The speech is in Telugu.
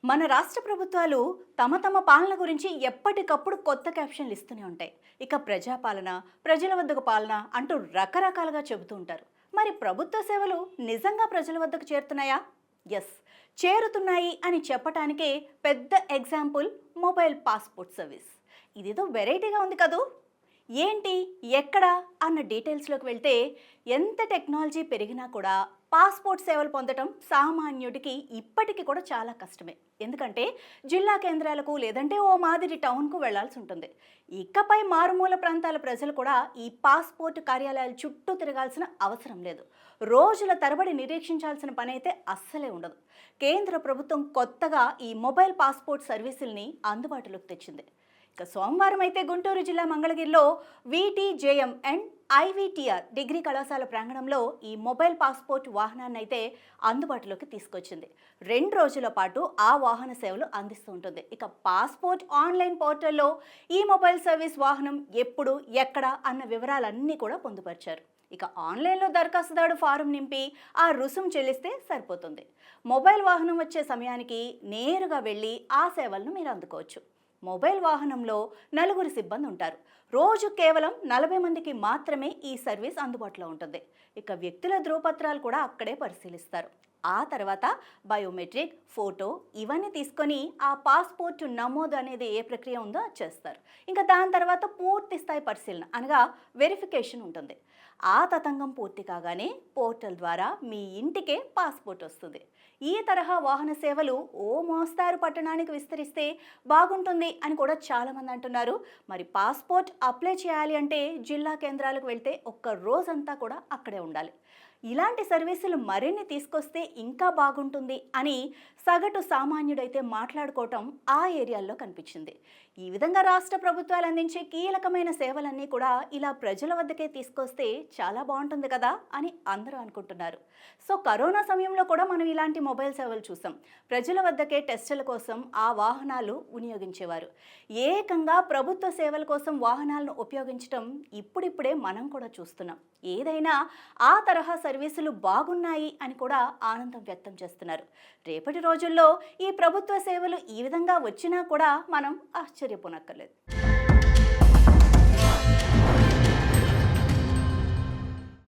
మన రాష్ట్ర ప్రభుత్వాలు తమ పాలన గురించి ఎప్పటికప్పుడు కొత్త క్యాప్షన్లు ఇస్తూనే ఉంటాయి. ఇక ప్రజాపాలన, ప్రజల వద్దకు పాలన అంటూ రకరకాలుగా చెబుతూ ఉంటారు. మరి ప్రభుత్వ సేవలు నిజంగా ప్రజల వద్దకు చేరుతున్నాయా? ఎస్, చేరుతున్నాయి అని చెప్పటానికే పెద్ద ఎగ్జాంపుల్ మొబైల్ పాస్పోర్ట్ సర్వీస్. ఇదేదో వెరైటీగా ఉంది కదూ. ఏంటి, ఎక్కడ అన్న డీటెయిల్స్లోకి వెళ్తే ఎంత టెక్నాలజీ పెరిగినా కూడా పాస్పోర్ట్ సేవలు పొందడం సామాన్యుడికి ఇప్పటికీ కూడా చాలా కష్టమే. ఎందుకంటే జిల్లా కేంద్రాలకు లేదంటే ఓ మాదిరి టౌన్కు వెళ్లాల్సి ఉంటుంది. ఇకపై మారుమూల ప్రాంతాల ప్రజలు కూడా ఈ పాస్పోర్ట్ కార్యాలయాల చుట్టూ తిరగాల్సిన అవసరం లేదు. రోజుల తరబడి నిరీక్షించాల్సిన పని అయితే అస్సలే ఉండదు. కేంద్ర ప్రభుత్వం కొత్తగా ఈ మొబైల్ పాస్పోర్ట్ సర్వీసుల్ని అందుబాటులోకి తెచ్చింది. ఇక సోమవారం అయితే గుంటూరు జిల్లా మంగళగిరిలో VTJM అండ్ IVTR డిగ్రీ కళాశాల ప్రాంగణంలో ఈ మొబైల్ పాస్పోర్ట్ వాహనాన్ని అయితే అందుబాటులోకి తీసుకొచ్చింది. 2 రోజుల పాటు ఆ వాహన సేవలు అందిస్తూ ఉంటుంది. ఇక పాస్పోర్ట్ ఆన్లైన్ పోర్టల్లో ఈ మొబైల్ సర్వీస్ వాహనం ఎప్పుడు, ఎక్కడ అన్న వివరాలన్నీ కూడా పొందుపరిచారు. ఇక ఆన్లైన్లో దరఖాస్తుదారు ఫారం నింపి ఆ రుసుము చెల్లిస్తే సరిపోతుంది. మొబైల్ వాహనం వచ్చే సమయానికి నేరుగా వెళ్ళి ఆ సేవలను మీరు అందుకోవచ్చు. మొబైల్ వాహనంలో 4 సిబ్బంది ఉంటారు. రోజు కేవలం 40 మందికి మాత్రమే ఈ సర్వీస్ అందుబాటులో ఉంటుంది. ఇక వ్యక్తుల ధృవపత్రాలు కూడా అక్కడే పరిశీలిస్తారు. ఆ తర్వాత బయోమెట్రిక్, ఫోటో ఇవన్నీ తీసుకొని ఆ పాస్పోర్ట్ నమోదు అనేది ఏ ప్రక్రియ ఉందో అది చేస్తారు. ఇంకా దాని తర్వాత పూర్తి స్థాయి పరిశీలన అనగా వెరిఫికేషన్ ఉంటుంది. ఆ తతంగం పూర్తి కాగానే పోర్టల్ ద్వారా మీ ఇంటికే పాస్పోర్ట్ వస్తుంది. ఈ తరహా వాహన సేవలు ఓ మోస్తారు పట్టణానికి విస్తరిస్తే బాగుంటుంది అని కూడా చాలామంది అంటున్నారు. మరి పాస్పోర్ట్ అప్లై చేయాలి అంటే జిల్లా కేంద్రాలకు వెళ్తే ఒక్క రోజంతా కూడా అక్కడే ఉండాలి. ఇలాంటి సర్వీసులు మరిన్ని తీసుకొస్తే ఇంకా బాగుంటుంది అని సగటు సామాన్యుడైతే మాట్లాడుకోవటం ఆ ఏరియాల్లో కనిపించింది. ఈ విధంగా రాష్ట్ర ప్రభుత్వాలు అందించే కీలకమైన సేవలన్నీ కూడా ఇలా ప్రజల వద్దకే తీసుకొస్తే చాలా బాగుంటుంది కదా అని అందరూ అనుకుంటున్నారు. సో కరోనా సమయంలో కూడా మనం ఇలాంటి మొబైల్ సేవలు చూసాం. ప్రజల వద్దకే టెస్టుల కోసం ఆ వాహనాలు వినియోగించేవారు. ఏకంగా ప్రభుత్వ సేవల కోసం వాహనాలను ఉపయోగించడం ఇప్పుడిప్పుడే మనం కూడా చూస్తున్నాం. ఏదైనా ఆ తరహా సర్వీసులు బాగున్నాయి అని కూడా ఆనందం వ్యక్తం చేస్తున్నారు. రేపటి రోజుల్లో ఈ ప్రభుత్వ సేవలు ఈ విధంగా వచ్చినా కూడా మనం ఆశ్చర్యపోనక్కర్లేదు.